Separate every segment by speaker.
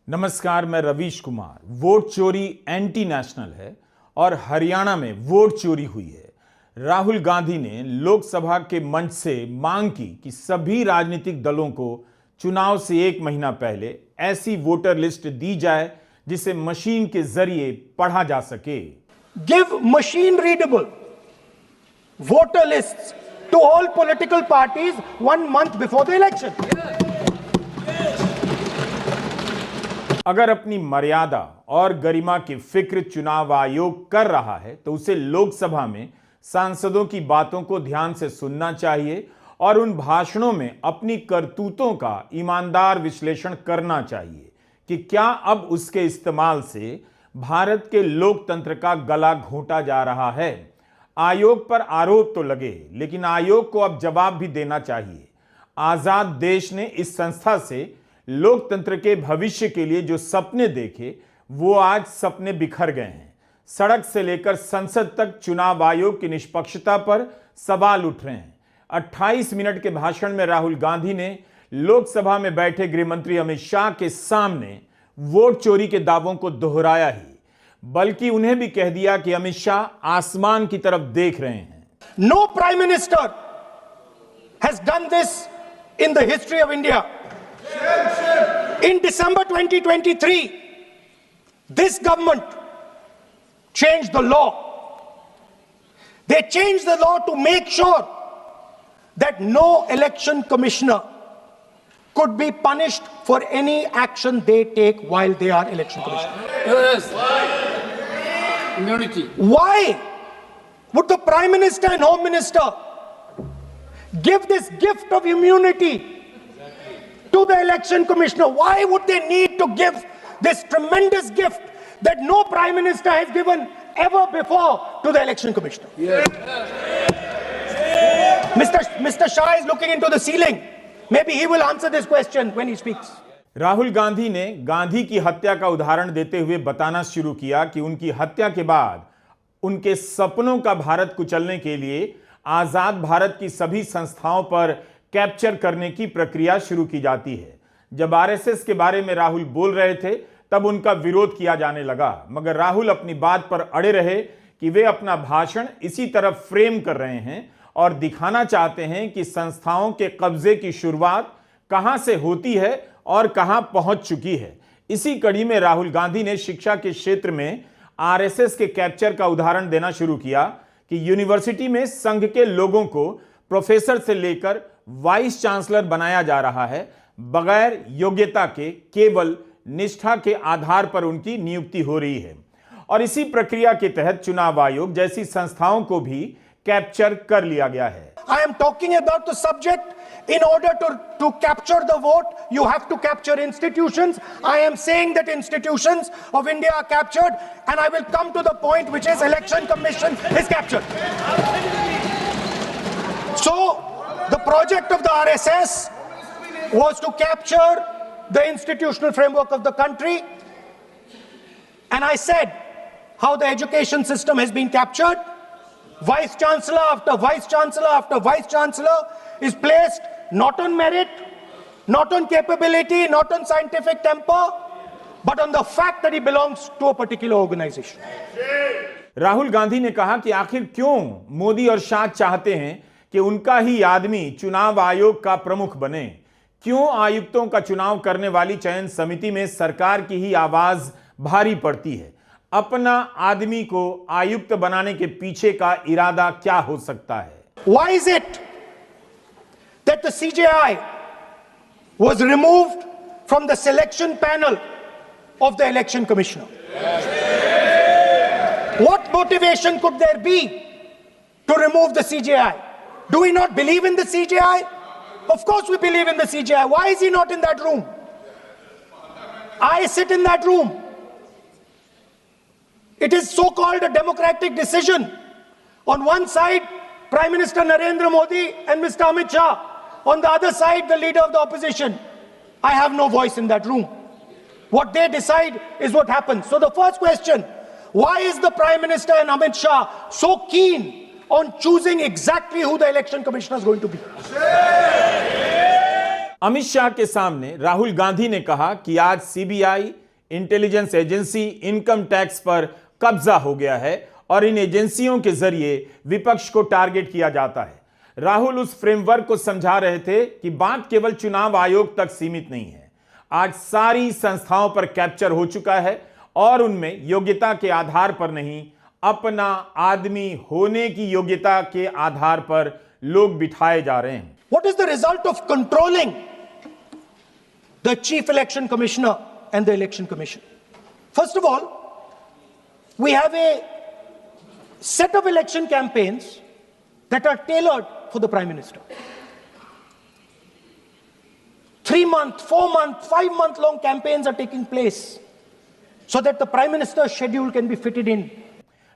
Speaker 1: नमस्कार, मैं रवीश कुमार। वोट चोरी एंटी नेशनल है और हरियाणा में वोट चोरी हुई है। राहुल गांधी ने लोकसभा के मंच से मांग की कि सभी राजनीतिक दलों को चुनाव से एक महीना पहले ऐसी वोटर लिस्ट दी जाए जिसे मशीन के जरिए पढ़ा जा सके।
Speaker 2: Give machine readable voter lists to all political parties 1 month before the election.
Speaker 1: अगर अपनी मर्यादा और गरिमा की फिक्र चुनाव आयोग कर रहा है तो उसे लोकसभा में सांसदों की बातों को ध्यान से सुनना चाहिए और उन भाषणों में अपनी करतूतों का ईमानदार विश्लेषण करना चाहिए कि क्या अब उसके इस्तेमाल से भारत के लोकतंत्र का गला घोंटा जा रहा है। आयोग पर आरोप तो लगे, लेकिन आयोग को अब जवाब भी देना चाहिए। आजाद देश ने इस संस्था से लोकतंत्र के भविष्य के लिए जो सपने देखे वो आज सपने बिखर गए हैं। सड़क से लेकर संसद तक चुनाव आयोग की निष्पक्षता पर सवाल उठ रहे हैं। 28 मिनट के भाषण में राहुल गांधी ने लोकसभा में बैठे गृह मंत्री अमित शाह के सामने वोट चोरी के दावों को दोहराया ही, बल्कि उन्हें भी कह दिया कि अमित शाह आसमान की तरफ देख रहे हैं।
Speaker 2: No prime minister has done this in the history of India. In December 2023, this government changed the law. They changed the law to make sure that no election commissioner could be punished for any action they take while they are election commissioner.
Speaker 3: Yes. Immunity.
Speaker 2: Why would the Prime Minister and Home Minister give this gift of immunity to the election commissioner? Why would they need to give this tremendous gift that no Prime Minister has given ever before to the election commissioner?
Speaker 3: Yes.
Speaker 2: Mr. Shah is looking into the ceiling. Maybe he will answer this question when he speaks.
Speaker 1: Rahul Gandhi ने गांधी की हत्या का उदाहरण देते हुए बताना शुरू किया कि उनकी हत्या के बाद उनके सपनों का भारत कुचलने के लिए आजाद भारत की सभी संस्थाओं पर कैप्चर करने की प्रक्रिया शुरू की जाती है। जब आरएसएस के बारे में राहुल बोल रहे थे तब उनका विरोध किया जाने लगा, मगर राहुल अपनी बात पर अड़े रहे कि वे अपना भाषण इसी तरह फ्रेम कर रहे हैं और दिखाना चाहते हैं कि संस्थाओं के कब्जे की शुरुआत कहां से होती है और कहां पहुंच चुकी है। इसी कड़ी में राहुल गांधी ने शिक्षा के क्षेत्र में आरएसएस के कैप्चर का उदाहरण देना शुरू किया कि यूनिवर्सिटी में संघ के लोगों को प्रोफेसर से लेकर वाइस चांसलर बनाया जा रहा है, बगैर योग्यता के केवल निष्ठा के आधार पर उनकी नियुक्ति हो रही है। और इसी प्रक्रिया के तहत चुनाव आयोग जैसी संस्थाओं को भी कैप्चर कर लिया गया है।
Speaker 2: I am talking about the subject. In order to capture the vote, you have to capture institutions. I am saying that institutions of India are captured, and I will come to the point, which is election commission is captured. So, the project of the RSS was to capture the institutional framework of the country, and I said how the education system has been captured. Vice Chancellor after Vice Chancellor after Vice Chancellor is placed not on merit, not on capability, not on scientific temper, but on the fact that he belongs to a particular organization.
Speaker 1: Rahul Gandhi ने कहा कि आखिर क्यों मोदी और शाह चाहते हैं कि उनका ही आदमी चुनाव आयोग का प्रमुख बने। क्यों आयुक्तों का चुनाव करने वाली चयन समिति में सरकार की ही आवाज भारी पड़ती है। अपना आदमी को आयुक्त बनाने के पीछे का इरादा क्या हो सकता है।
Speaker 2: Why is it that the CJI was removed from the selection panel of the election commissioner? What motivation could there be to remove the CJI? Do we not believe in the CJI? Of course we believe in the CJI. Why is he not in that room? I sit in that room. It is so-called a democratic decision. On one side, Prime Minister Narendra Modi and Mr. Amit Shah. On the other side, the leader of the opposition. I have no voice in that room. What they decide is what happens. So the first question, why is the Prime Minister and Amit Shah so keen on choosing exactly who the election commissioner is going to be?
Speaker 1: Amit Shah के सामने राहुल गांधी ने कहा कि आज CBI, intelligence agency, income tax पर कब्जा हो गया है और इन एजेंसियों के जरिए विपक्ष को टारगेट किया जाता है। राहुल उस फ्रेमवर्क को समझा रहे थे कि बात केवल चुनाव आयोग तक सीमित नहीं है। आज सारी संस्थाओं पर कैप्चर हो चुका है और उनमें योग्यता के आधार पर नहीं, अपना आदमी होने की योग्यता के आधार पर लोग बिठाए जा रहे हैं।
Speaker 2: What is the result of controlling the Chief Election Commissioner and the Election Commission? First of all, we have a set of election campaigns that are tailored for the Prime Minister. 3-month, 4-month, 5-month long campaigns are taking place so that the Prime Minister's schedule can be fitted in.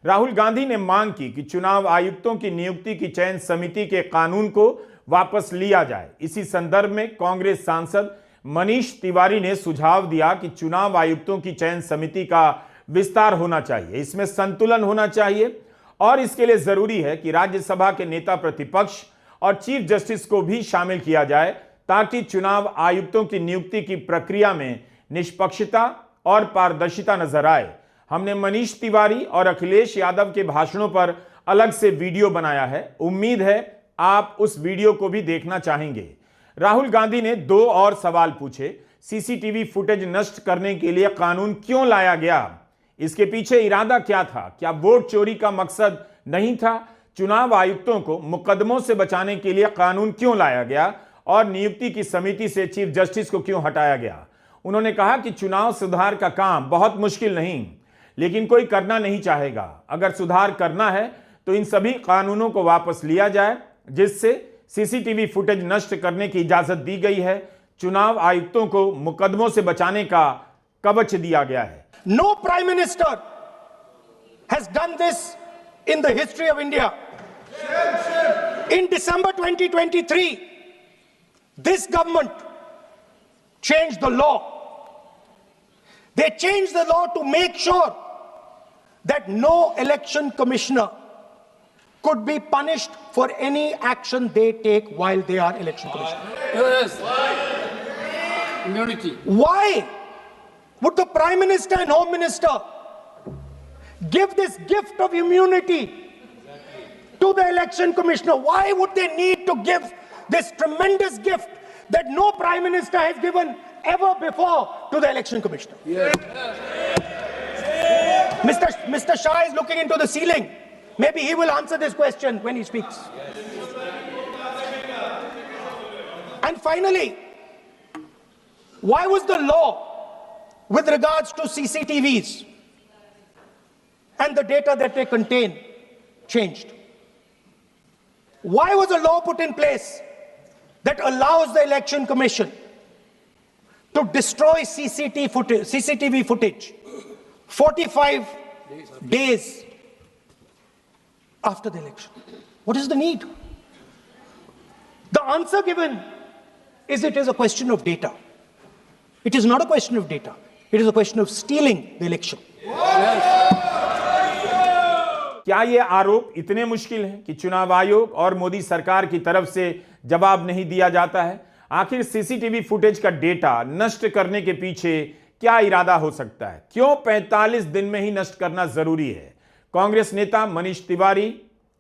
Speaker 1: Rahul Gandhi ने मांग की कि चुनाव आयुक्तों की नियुक्ति की चयन समिति के कानून को वापस लिया जाए। इसी संदर्भ में कांग्रेस सांसद मनीष तिवारी ने सुझाव दिया कि चुनाव आयुक्तों की चयन समिति का विस्तार होना चाहिए, इसमें संतुलन होना चाहिए और इसके लिए जरूरी है कि राज्यसभा के नेता प्रतिपक्ष और चीफ जस्टिस को भी शामिल किया जाए ताकि चुनाव आयुक्तों की नियुक्ति की प्रक्रिया में निष्पक्षता और पारदर्शिता नजर आए। हमने मनीष तिवारी और अखिलेश यादव के भाषणों पर अलग से वीडियो बनाया है, उम्मीद है आप उस वीडियो को भी देखना चाहेंगे। राहुल गांधी ने 2 और सवाल पूछे। सीसीटीवी फुटेज नष्ट करने के लिए कानून क्यों लाया गया? इसके पीछे इरादा क्या था? क्या वोट चोरी का मकसद नहीं था? चुनाव आयुक्तों को मुकदमों से बचाने के लिए कानून क्यों लाया गया और नियुक्ति की समिति से चीफ जस्टिस को क्यों हटाया गया? उन्होंने कहा कि चुनाव सुधार का काम बहुत मुश्किल नहीं, लेकिन कोई करना नहीं चाहेगा। अगर सुधार करना है तो इन सभी कानूनों को वापस लिया जाए जिससे सीसीटीवी फुटेज नष्ट करने की इजाजत दी गई है। चुनाव आयुक्तों को मुकदमों से बचाने का कवच दिया गया है।
Speaker 2: No Prime Minister has done this in the history of India. In December 2023, this government changed the law. They changed the law to make sure that no election commissioner could be punished for any action they take while they are election commissioner.
Speaker 3: Yes. Immunity.
Speaker 2: Why would the Prime Minister and Home Minister give this gift of immunity to the election commissioner? Why would they need to give this tremendous gift that no Prime Minister has given ever before to the election commissioner?
Speaker 3: Yes.
Speaker 2: Mr. Shah is looking into the ceiling. Maybe he will answer this question when he speaks. And finally, why was the law with regards to CCTVs and the data that they contain changed? Why was a law put in place that allows the Election Commission to destroy CCTV footage 45 days after the election? What is the need? The answer given is it is a question of data. It is not a question of data. It is a question of stealing the election.
Speaker 1: क्या ये आरोप इतने मुश्किल हैं कि चुनाव आयोग और मोदी सरकार की तरफ से जवाब नहीं दिया जाता है? आखिर सीसीटीवी फुटेज का डेटा नष्ट करने के पीछे क्या इरादा हो सकता है? क्यों 45 दिन में ही नष्ट करना जरूरी है? कांग्रेस नेता मनीष तिवारी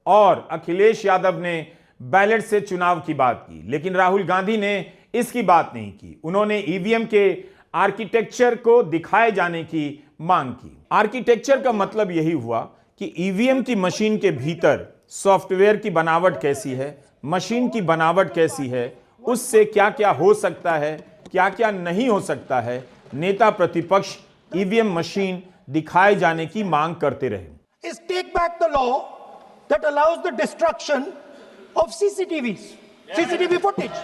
Speaker 1: और अखिलेश यादव ने बैलेट से चुनाव की बात की, लेकिन राहुल गांधी ने इसकी बात नहीं की। उन्होंने ईवीएम के आर्किटेक्चर को दिखाए जाने की मांग की। आर्किटेक्चर का मतलब यही हुआ कि ईवीएम की मशीन के भीतर सॉफ्टवेयर की बनावट कैसी है, मशीन की बनावट कैसी है, उससे क्या क्या हो सकता है, क्या क्या नहीं हो सकता है। नेता प्रतिपक्ष ईवीएम मशीन दिखाए जाने की मांग करते रहे।
Speaker 2: Is take back the law that allows the destruction of CCTVs, CCTV footage.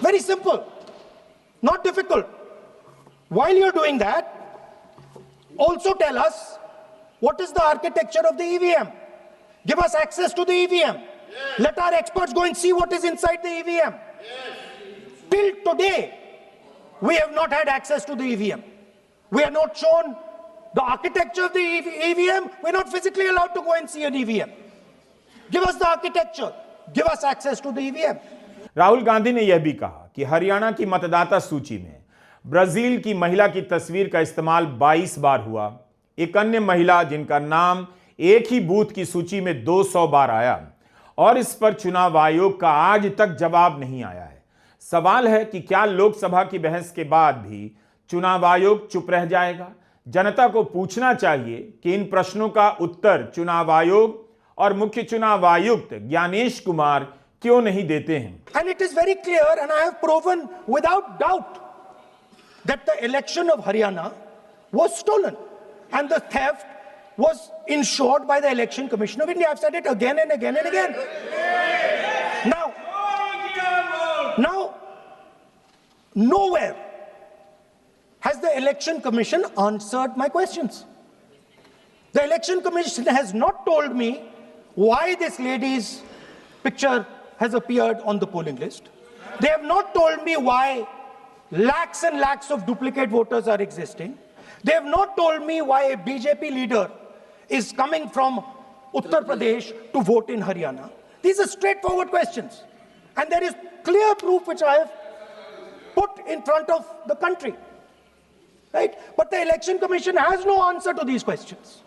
Speaker 2: Very simple, not difficult. While you're doing that, also tell us what is the architecture of the EVM. Give us access to the EVM. Let our experts go and see what is inside the EVM. Till today, we have not had access to the EVM. We are not shown the architecture of the EVM. We're not physically allowed to go and see an EVM. Give us the architecture. Give us access to the EVM.
Speaker 1: Rahul Gandhi ने यह भी कहा कि हरियाणा की मतदाता सूची में Brazil की महिला की तस्वीर का इस्तेमाल 22 बार हुआ। एक अन्य महिला जिनका नाम एक ही बूथ की सूची में 200 बार आया और इस पर चुनाव आयोग का आज तक जवाब नहीं आया है। सवाल है कि क्या लोकसभा की बहस के बाद भी चुनाव आयोग चुप रह जाएगा? जनता को पूछना चाहिए कि इन प्रश्नों का उत्तर चुनाव आयोग और मुख्य चुनाव आयुक्त ज्ञानेश कुमार क्यों नहीं देते हैं?
Speaker 2: And it is very clear, and I have proven without doubt that the election of Haryana was stolen and the theft was ensured by the Election Commission of India. I've said it again and again and again. Now, nowhere has the Election Commission answered my questions. The Election Commission has not told me why this lady's picture has appeared on the polling list. They have not told me why lakhs and lakhs of duplicate voters are existing. They have not told me why a BJP leader is coming from Uttar Pradesh to vote in Haryana. These are straightforward questions. And there is clear proof which I have put in front of the country. Right? But the Election Commission has no answer to these questions.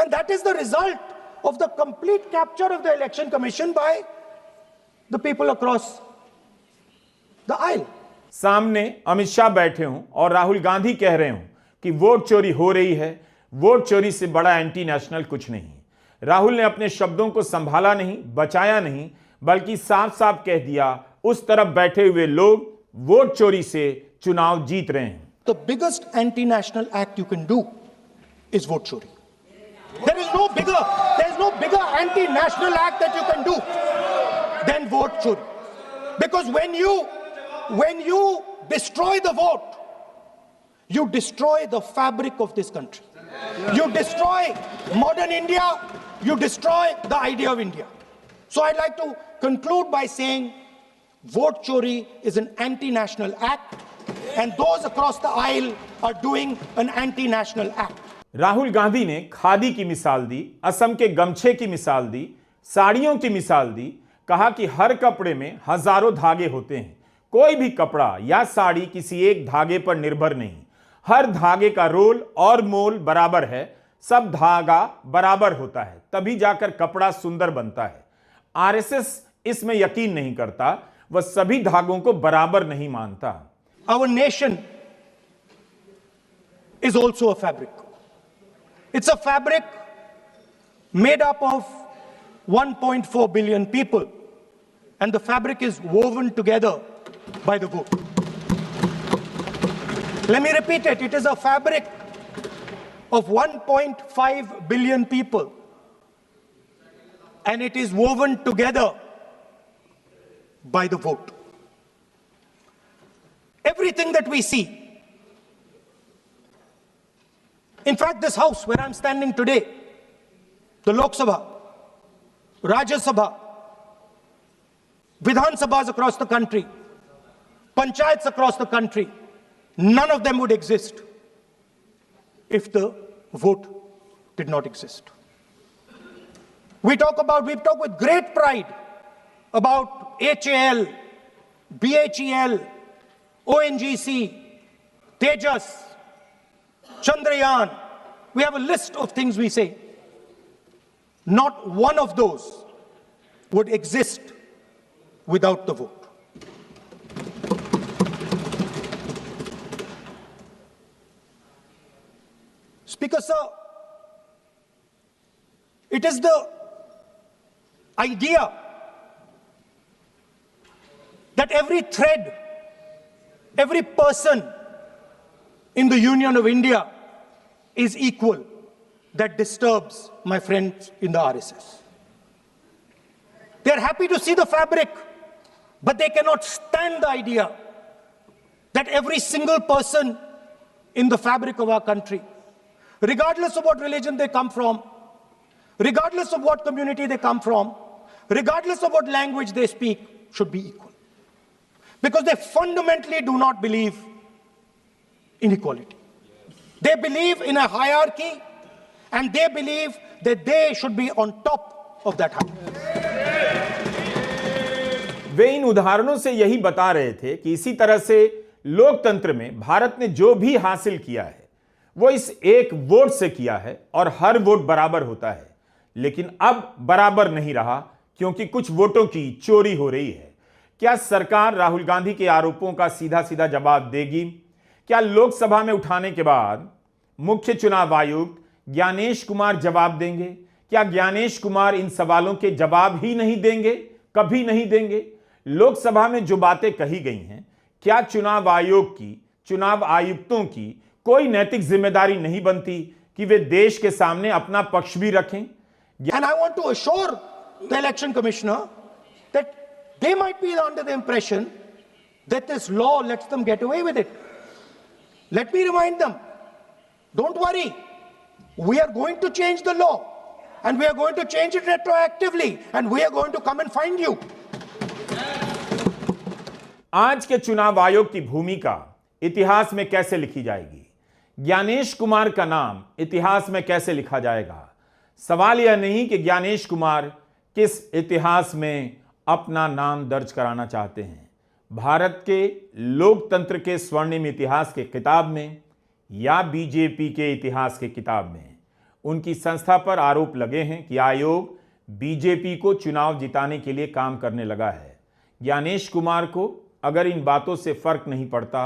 Speaker 2: And that is the result of the complete capture of the Election Commission by the people across the aisle.
Speaker 1: सामने अमित शाह बैठे हों और राहुल गांधी कह रहे हों कि vote चोरी हो रही है, वोट चोरी से बड़ा एंटी नेशनल कुछ नहीं। राहुल ने अपने शब्दों को संभाला नहीं, बचाया नहीं, बल्कि साफ साफ कह दिया उस तरफ बैठे हुए लोग वोट चोरी से चुनाव जीत रहे हैं।
Speaker 2: The biggest anti-national act you can do is vote chori. There is no bigger anti-national act that you can do than vote chori. Because when you destroy the vote, you destroy the fabric of this country. You destroy modern India, you destroy the idea of India. So I'd like to conclude by saying vote chori is an anti-national act and those across the aisle are doing an anti-national act.
Speaker 1: Rahul Gandhi ने खादी की मिसाल दी, असम के गमछे की मिसाल दी, साड़ियों की मिसाल दी, कहा कि हर कपड़े में हजारों धागे होते हैं, कोई भी कपड़ा या साड़ी किसी एक धागे पर निर्भर नहीं, हर धागे का रोल और मोल बराबर है, सब धागा बराबर होता है, तभी जाकर कपड़ा सुंदर बनता है। आरएसएस इसमें यकीन नहीं करता, वह सभी धागों को बराबर नहीं मानता।
Speaker 2: Our nation is also a fabric. It's a fabric made up of 1.4 billion people, and the fabric is woven together by the vote. Let me repeat it. It is a fabric of 1.5 billion people, and it is woven together by the vote. Everything that we see, in fact, this house where I'm standing today, the Lok Sabha, Rajya Sabha, Vidhan Sabhas across the country, Panchayats across the country, none of them would exist if the vote did not exist. We talk with great pride about HAL, BHEL, ONGC, Tejas, Chandrayaan. We have a list of things we say. Not one of those would exist without the vote. Speaker, sir, it is the idea that every thread, every person in the Union of India is equal that disturbs my friends in the RSS. They are happy to see the fabric, but they cannot stand the idea that every single person in the fabric of our country, regardless of what religion they come from, regardless of what community they come from, regardless of what language they speak, should be equal. Because they fundamentally do not believe in equality. They believe in a hierarchy, and they believe that they should be on top of that hierarchy.
Speaker 1: वे इन उदाहरणों से यही बता रहे थे कि इसी तरह से लोकतंत्र में भारत ने जो भी हासिल किया है वो इस एक वोट से किया है और हर वोट बराबर होता है। लेकिन अब बराबर नहीं रहा क्योंकि कुछ वोटों की चोरी हो रही है। क्या सरकार राहुल गांधी के आरोपों का सीधा सीधा जवाब देगी? क्या लोकसभा में उठाने के बाद मुख्य चुनाव आयुक्त ज्ञानेश कुमार जवाब देंगे? क्या ज्ञानेश कुमार इन सवालों के जवाब ही नहीं देंगे? कभी नहीं देंगे। लोकसभा में जो बातें कही गई हैं, क्या चुनाव आयोग की, चुनाव आयुक्तों की कोई नैतिक जिम्मेदारी नहीं बनती कि वे देश के सामने अपना पक्ष भी रखें?
Speaker 2: And I want to assure the election commissioner that they might be under the impression that this law lets them get away with it. Let me remind them, don't worry, we are going to change the law and we are going to change it retroactively and we are going to come and find you.
Speaker 1: आज के चुनाव आयोग की भूमिका इतिहास में कैसे लिखी जाएगी? ज्ञानेश कुमार का नाम इतिहास में कैसे लिखा जाएगा? सवाल यह नहीं कि ज्ञानेश कुमार किस इतिहास में अपना नाम दर्ज कराना चाहते हैं, भारत के लोकतंत्र के स्वर्णिम इतिहास के किताब में या बीजेपी के इतिहास के किताब में। उनकी संस्था पर आरोप लगे हैं कि आयोग बीजेपी को चुनाव जिताने के लिए काम करने लगा है। ज्ञानेश कुमार को अगर इन बातों से फर्क नहीं पड़ता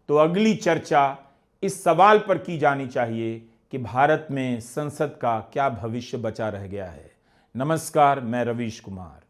Speaker 1: तो अगली चर्चा इस सवाल पर की जानी चाहिए कि भारत में संसद का क्या भविष्य बचा रह गया है। नमस्कार, मैं रवीश कुमार।